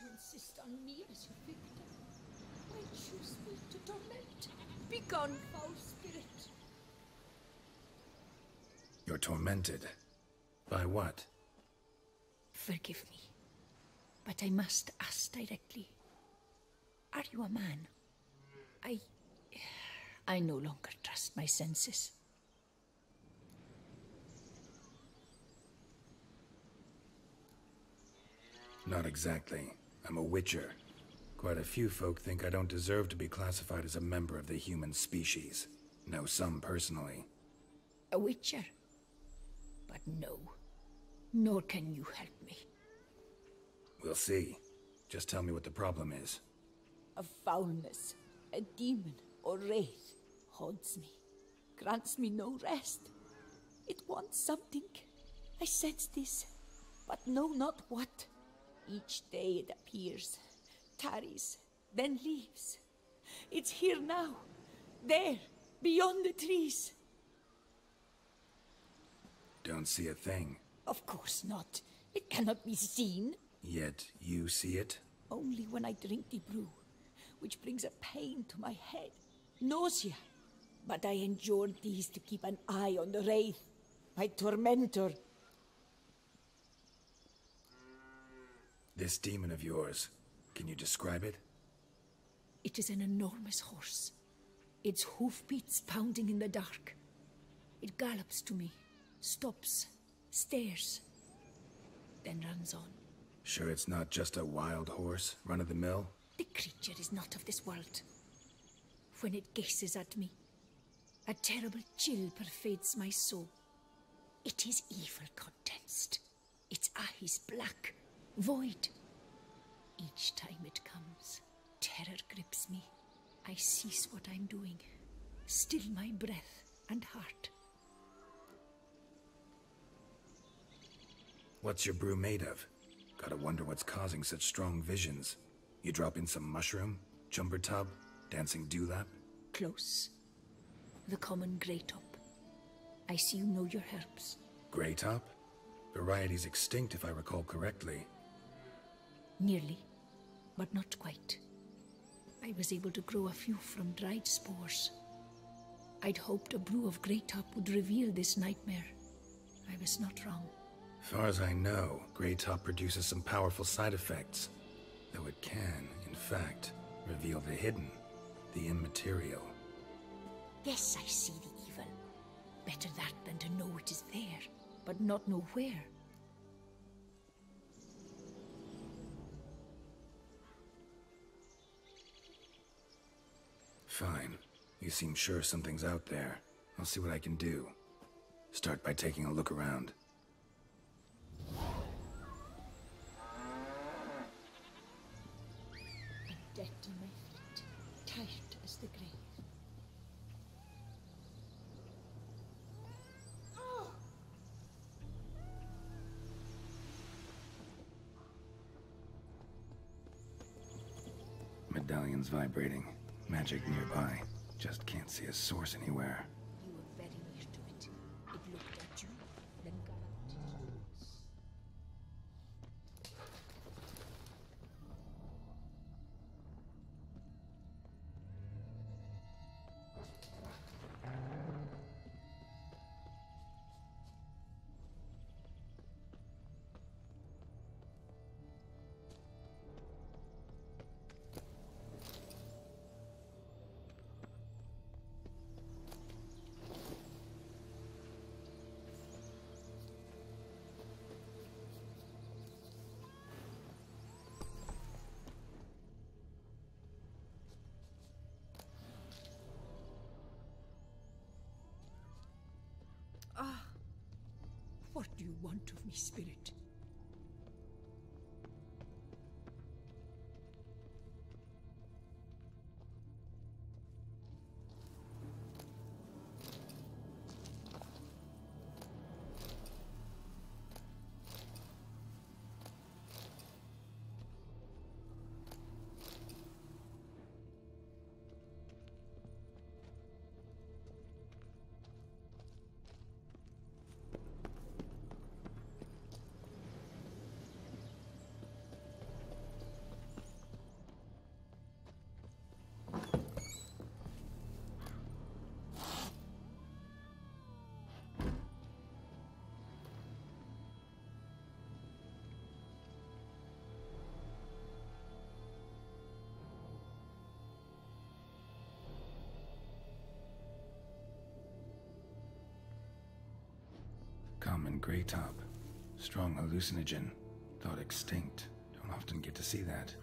You insist on me as your victim. Why choose me to torment? Begone, foul spirit. You're tormented. By what? Forgive me, but I must ask directly. Are you a man? I no longer trust my senses. Not exactly. I'm a witcher. Quite a few folk think I don't deserve to be classified as a member of the human species. Know some personally. A witcher? But no. Nor can you help me. We'll see. Just tell me what the problem is. A foulness, a demon or wraith haunts me, grants me no rest. It wants something. I sense this, but know not what. Each day it appears, tarries, then leaves. It's here now, there, beyond the trees. Don't see a thing. Of course not. It cannot be seen. Yet you see it? Only when I drink the brew, which brings a pain to my head, nausea. But I endured these to keep an eye on the wraith, my tormentor. This demon of yours, can you describe it? It is an enormous horse, its hoofbeats pounding in the dark. It gallops to me, stops, stares, then runs on. Sure it's not just a wild horse, run-of-the-mill? The creature is not of this world. When it gazes at me, a terrible chill pervades my soul. It is evil condensed, its eyes black, void. Each time it comes, terror grips me. I cease what I'm doing, still my breath and heart. What's your brew made of? Gotta wonder what's causing such strong visions. You drop in some mushroom, jumper tub, dancing dewlap? Close. The common grey top. I see you know your herbs. Grey top? Variety's extinct if I recall correctly. Nearly, but not quite. I was able to grow a few from dried spores. I'd hoped a brew of grey top would reveal this nightmare. I was not wrong. Far as I know, grey top produces some powerful side effects. Though it can, in fact, reveal the hidden, the immaterial. Yes, I see the evil. Better that than to know it is there, but not know where. Fine. You seem sure something's out there. I'll see what I can do. Start by taking a look around. A debt in my feet, tight as the grave. Medallion's vibrating. Magic nearby. Just can't see a source anywhere. You were very near to it. It looked at you, then galloped towards. What do you want of me, spirit? Common gray top. Strong hallucinogen. Thought extinct. Don't often get to see that.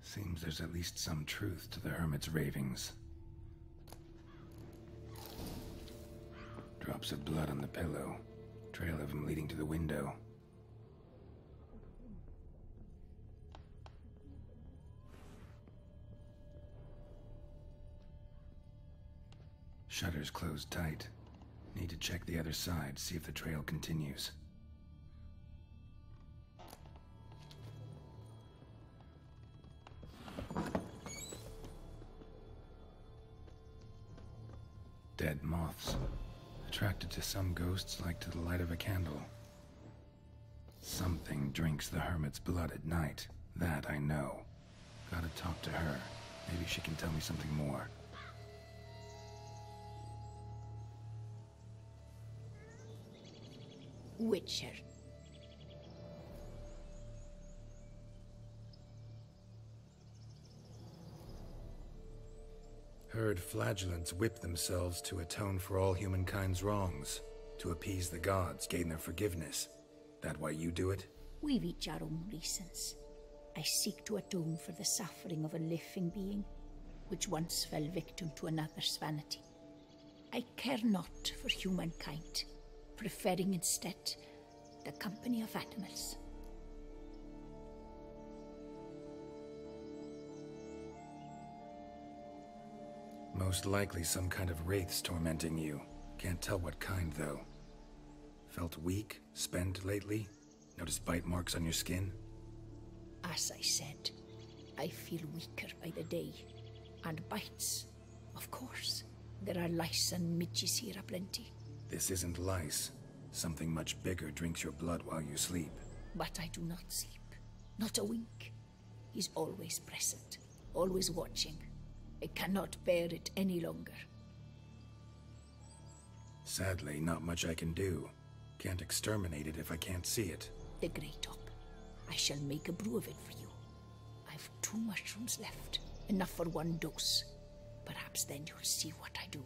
Seems there's at least some truth to the hermit's ravings. Drops of blood on the pillow. Trail of him leading to the window. Shutters closed tight. Need to check the other side, see if the trail continues. Dead moths. Attracted to some ghosts like to the light of a candle. Something drinks the hermit's blood at night. That I know. Gotta talk to her. Maybe she can tell me something more. Witcher. Heard flagellants whip themselves to atone for all humankind's wrongs, to appease the gods, gain their forgiveness. That why you do it? We've each our own reasons. I seek to atone for the suffering of a living being, which once fell victim to another's vanity. I care not for humankind, preferring instead the company of animals. Most likely some kind of wraiths tormenting you. Can't tell what kind, though. Felt weak, spent lately? Noticed bite marks on your skin? As I said, I feel weaker by the day. And bites, of course. There are lice and midges here aplenty. This isn't lice. Something much bigger drinks your blood while you sleep. But I do not sleep. Not a wink. He's always present, always watching. I cannot bear it any longer. Sadly, not much I can do. Can't exterminate it if I can't see it. The Grey Top. I shall make a brew of it for you. I've 2 mushrooms left. Enough for 1 dose. Perhaps then you'll see what I do.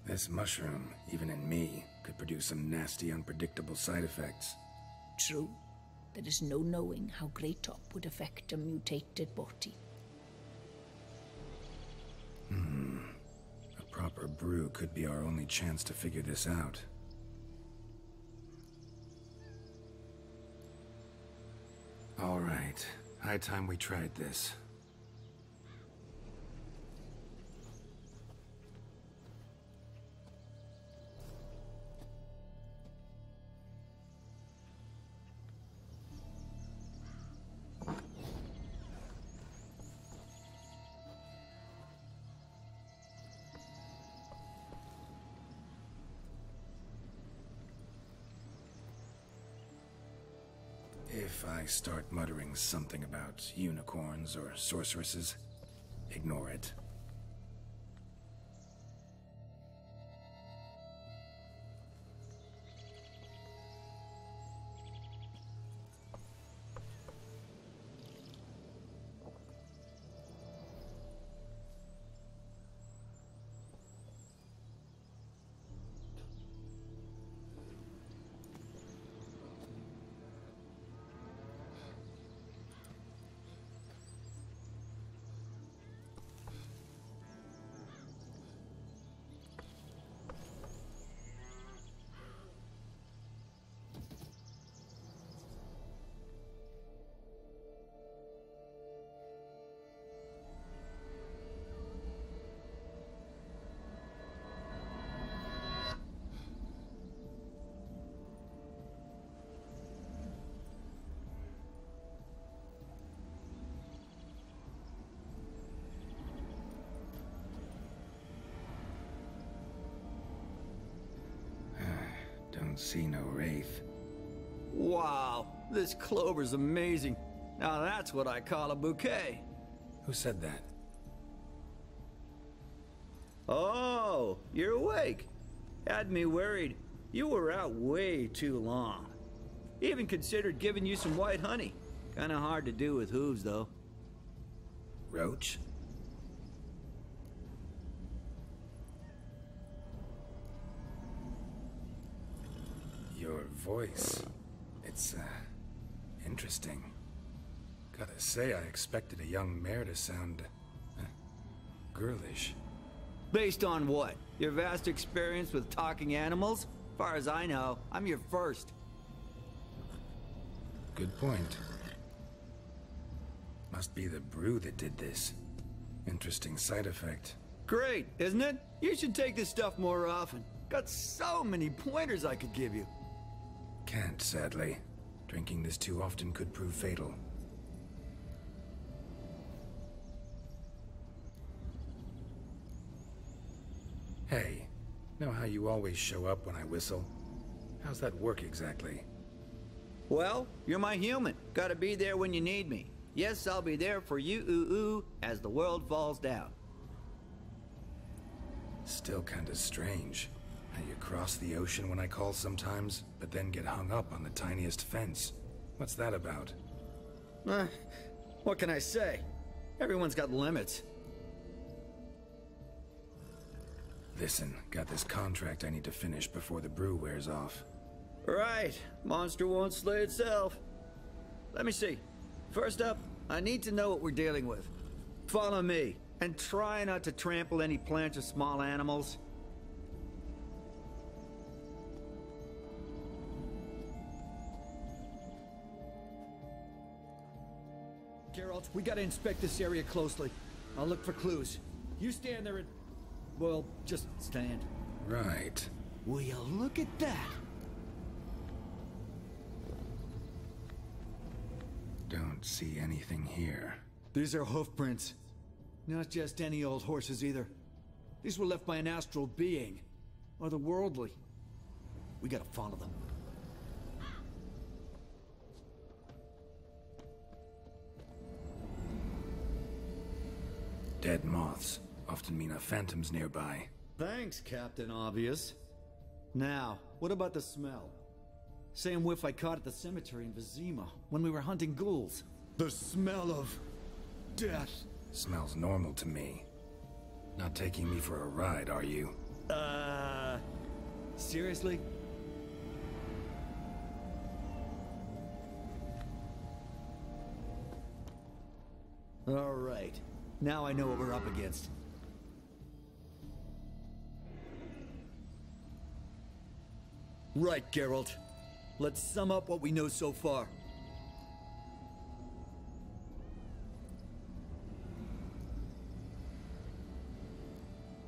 This mushroom, even in me, could produce some nasty, unpredictable side effects. True. There is no knowing how Grey Top would affect a mutated body. A proper brew could be our only chance to figure this out. All right. High time we tried this. If I start muttering something about unicorns or sorceresses, ignore it. See no wraith. Wow, this clover's amazing. Now that's what I call a bouquet. Who said that? Oh, you're awake. Had me worried. You were out way too long. Even considered giving you some white honey. Kinda hard to do with hooves, though. Roach? Your voice. It's, interesting. Gotta say, I expected a young mare to sound, girlish. Based on what? Your vast experience with talking animals? Far as I know, I'm your first. Good point. Must be the brew that did this. Interesting side effect. Great, isn't it? You should take this stuff more often. Got so many pointers I could give you. Can't, sadly. Drinking this too often could prove fatal. Hey, know how you always show up when I whistle? How's that work exactly? Well, you're my human. Gotta be there when you need me. Yes, I'll be there for you, ooh, as the world falls down. Still kinda strange. How you cross the ocean when I call sometimes, but then get hung up on the tiniest fence. What's that about? What can I say? Everyone's got limits. Listen, got this contract I need to finish before the brew wears off. Right. Monster won't slay itself. Let me see. First up, I need to know what we're dealing with. Follow me, and try not to trample any plants or small animals. Geralt, we gotta inspect this area closely. I'll look for clues. You stand there and... well, just stand. Right. Will you look at that? Don't see anything here. These are hoof prints. Not just any old horses either. These were left by an astral being. Otherworldly. We gotta follow them. Dead moths often mean a phantom's nearby. Thanks, Captain Obvious. Now, what about the smell? Same whiff I caught at the cemetery in Vizima when we were hunting ghouls. The smell of... death. Smells normal to me. Not taking me for a ride, are you? Seriously? All right. Now I know what we're up against. Right, Geralt. Let's sum up what we know so far.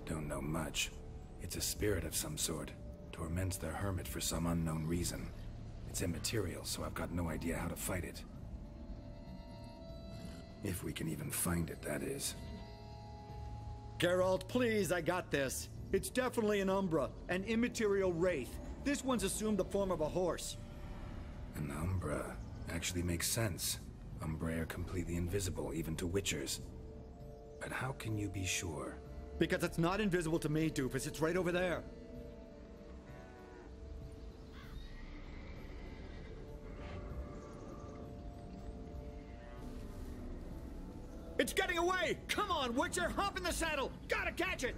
Don't know much. It's a spirit of some sort. Torments the hermit for some unknown reason. It's immaterial, so I've got no idea how to fight it. If we can even find it, that is. Geralt, please, I got this. It's definitely an Umbra, an immaterial wraith. This one's assumed the form of a horse. An Umbra actually makes sense. Umbra are completely invisible, even to Witchers. But how can you be sure? Because it's not invisible to me, doofus. It's right over there. It's getting away! Come on, Witcher! Hop in the saddle! Gotta catch it!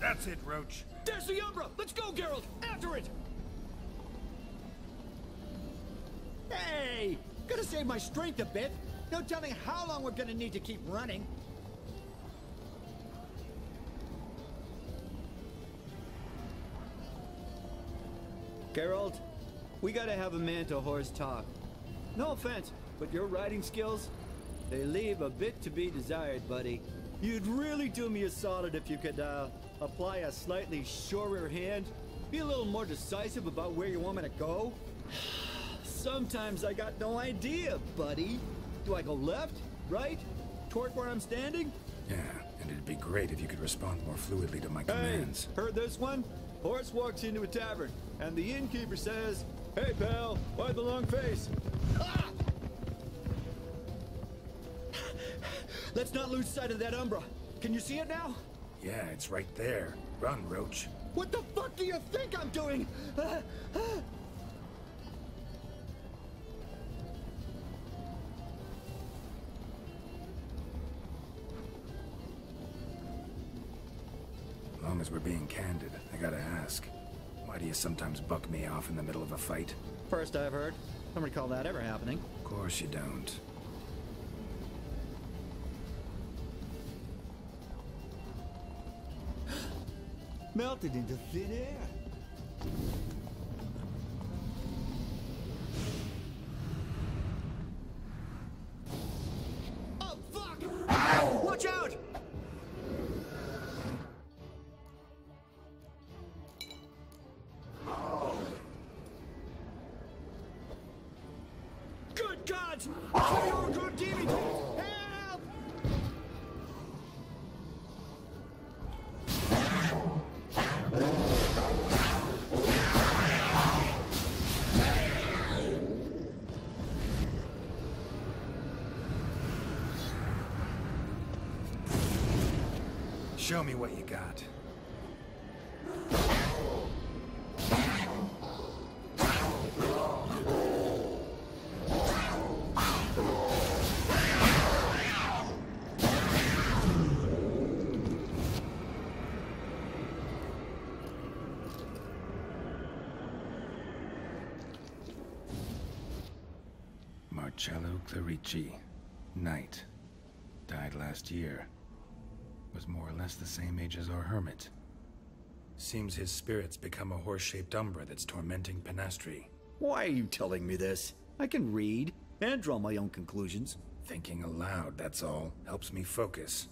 That's it, Roach. There's the Umbra! Let's go, Geralt! After it! Hey! Gotta save my strength a bit. No telling how long we're gonna need to keep running. Geralt, we gotta have a man-to-horse talk. No offense, but your riding skills, they leave a bit to be desired, buddy. You'd really do me a solid if you could, apply a slightly surer hand. Be a little more decisive about where you want me to go. Sometimes I got no idea, buddy. Do I go left, right, toward where I'm standing? Yeah, And it'd be great if you could respond more fluidly to my commands. Heard this one? Horse walks into a tavern, and the innkeeper says, "Hey pal, why the long face?" Ah! Let's not lose sight of that Umbra. Can you see it now? Yeah, it's right there. Run, Roach. What the fuck do you think I'm doing? As long as we're being candid, I gotta ask. Why do you sometimes buck me off in the middle of a fight? First I've heard. Don't recall that ever happening. Of course you don't. Melted into thin air. Oh, fuck! Watch out! Good gods! Your good demon! Help! Show me what you got. Marcello Clerici, knight. Died last year. Was more or less the same age as our hermit. Seems his spirit's become a horse-shaped umbra that's tormenting Penastri. Why are you telling me this? I can read and draw my own conclusions. Thinking aloud, that's all. Helps me focus.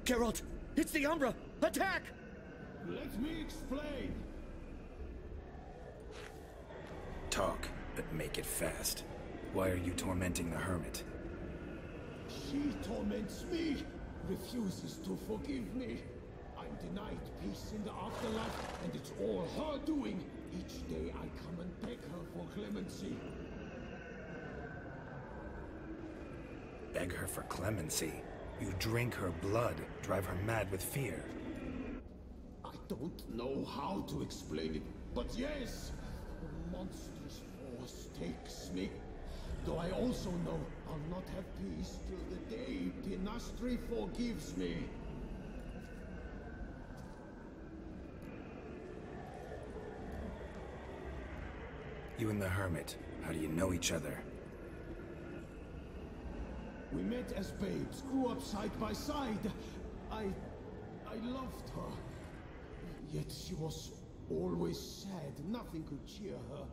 Geralt! It's the Umbra! Attack! Let me explain. Talk, but make it fast. Why are you tormenting the hermit? She torments me, refuses to forgive me. I'm denied peace in the afterlife, and it's all her doing. Each day I come and beg her for clemency. Beg her for clemency? You drink her blood, drive her mad with fear. I don't know how to explain it, but yes, a monstrous force takes me. Though I also know I'll not have peace till the day Penastri forgives me. You and the hermit, how do you know each other? We met as babes, grew up side by side. I loved her. Yet she was always sad. Nothing could cheer her.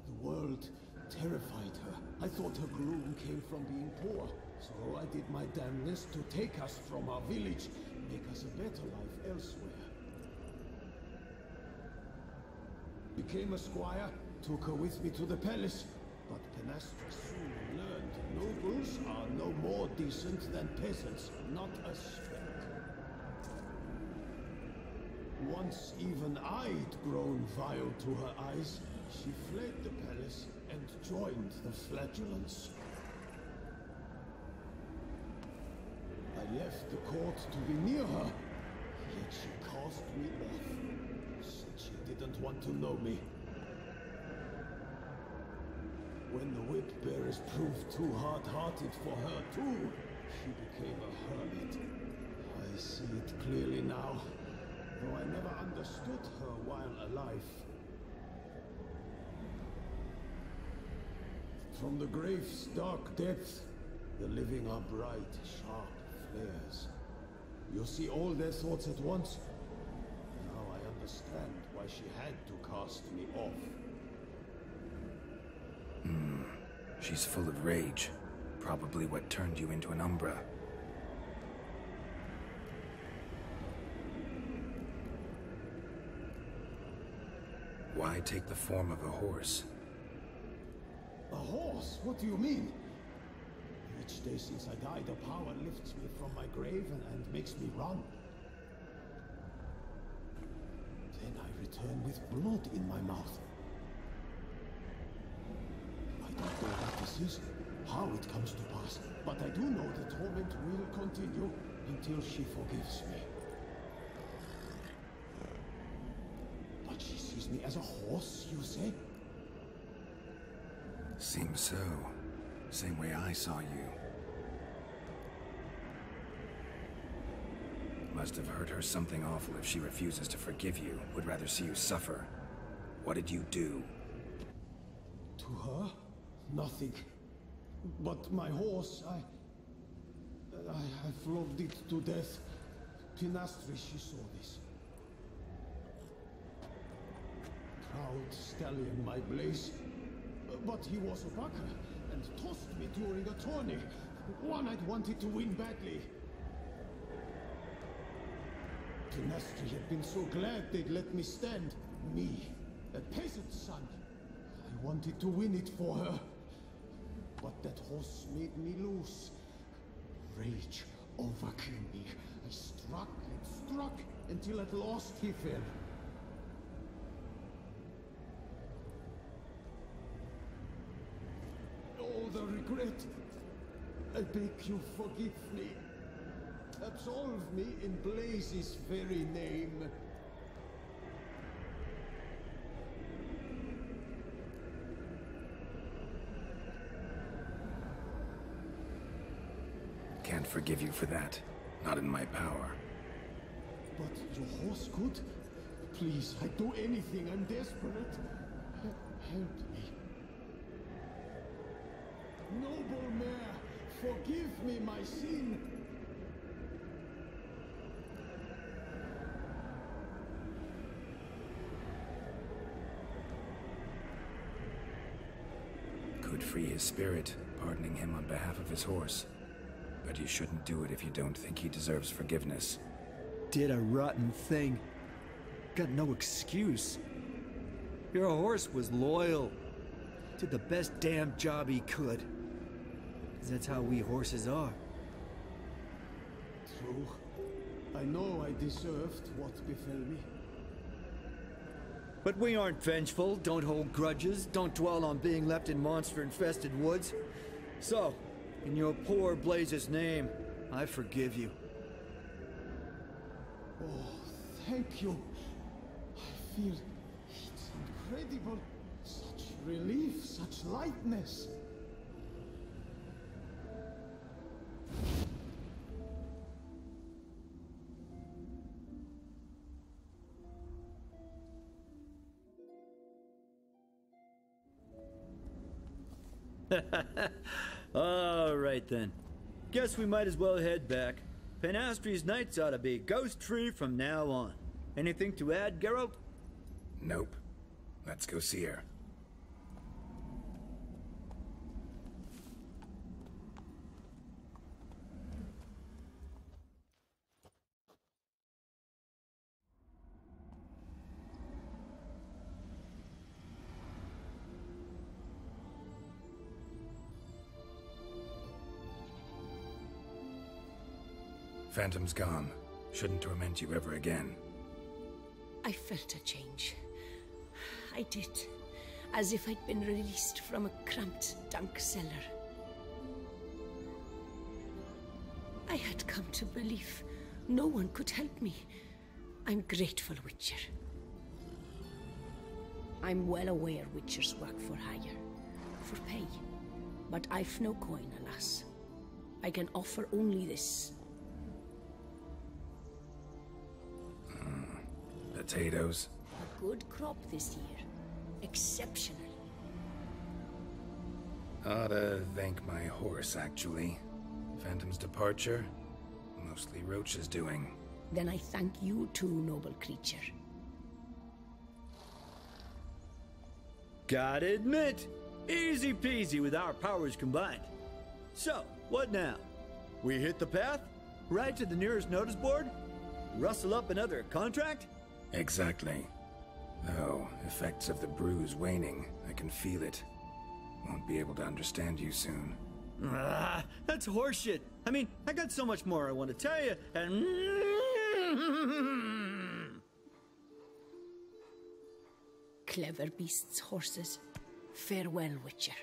The world terrified her. I thought her gloom came from being poor. So I did my damnedest to take us from our village, make us a better life elsewhere. Became a squire, took her with me to the palace. But Penastri soon learned nobles are no more decent than peasants, not a speck. Once even I'd grown vile to her eyes, she fled the palace and joined the flagellants. I left the court to be near her, yet she cast me off. Said she didn't want to know me. When the whip-bearers proved too hard-hearted for her too, she became a hermit. I see it clearly now, though I never understood her while alive. From the grave's dark depths, the living are bright, sharp flares. You see all their thoughts at once? Now I understand why she had to cast me off. She's full of rage. Probably what turned you into an umbra. take the form of a horse. A horse? What do you mean? Each day since I died, the power lifts me from my grave and makes me run. Then I return with blood in my mouth. I don't know what this is, how it comes to pass, but I do know the torment will continue until she forgives me. But she sees me as a horse, you say? Seems so. Same way I saw you. Must have hurt her something awful if she refuses to forgive you, would rather see you suffer. What did you do? To her? Nothing. But my horse, I flogged it to death. Pinastri, she saw this. Proud stallion, my Blaze. But he was a bucker, and tossed me during a tourney. One I'd wanted to win badly. Pinastri had been so glad they'd let me stand. Me, a peasant's son. I wanted to win it for her. But that horse made me loose. Rage overcame me. I struck and struck until at last he fell. Oh, the regret. I beg you forgive me. Absolve me in Blaze's very name. Can't forgive you for that. Not in my power. But your horse could? Please, I'd do anything. I'm desperate. Help me. Noble mare, forgive me my sin. Could free his spirit, pardoning him on behalf of his horse. But you shouldn't do it if you don't think he deserves forgiveness. Did a rotten thing. Got no excuse. Your horse was loyal. Did the best damn job he could. 'Cause that's how we horses are. True. I know I deserved what befell me. But we aren't vengeful, don't hold grudges, don't dwell on being left in monster-infested woods. So, in your poor Blaze's name, I forgive you. Oh, thank you. I feel it's incredible. Such relief, such lightness. All right then. Guess we might as well head back. Panastri's nights ought to be ghost-free from now on. Anything to add, Geralt? Nope. Let's go see her. Phantom's gone. Shouldn't torment you ever again. I felt a change. I did. As if I'd been released from a cramped dunk cellar. I had come to believe no one could help me. I'm grateful, Witcher. I'm well aware Witchers work for hire, for pay. But I've no coin, alas. I can offer only this. Potatoes. A good crop this year. Exceptional. Ought to thank my horse, actually. Phantom's departure, mostly Roach's doing. Then I thank you too, noble creature. Gotta admit, easy peasy with our powers combined. So, what now? We hit the path? Right to the nearest notice board? Rustle up another contract? Exactly. Though, effects of the bruise waning, I can feel it. Won't be able to understand you soon. That's horseshit. I mean, I got so much more I want to tell you, and... Clever beasts, horses. Farewell, Witcher.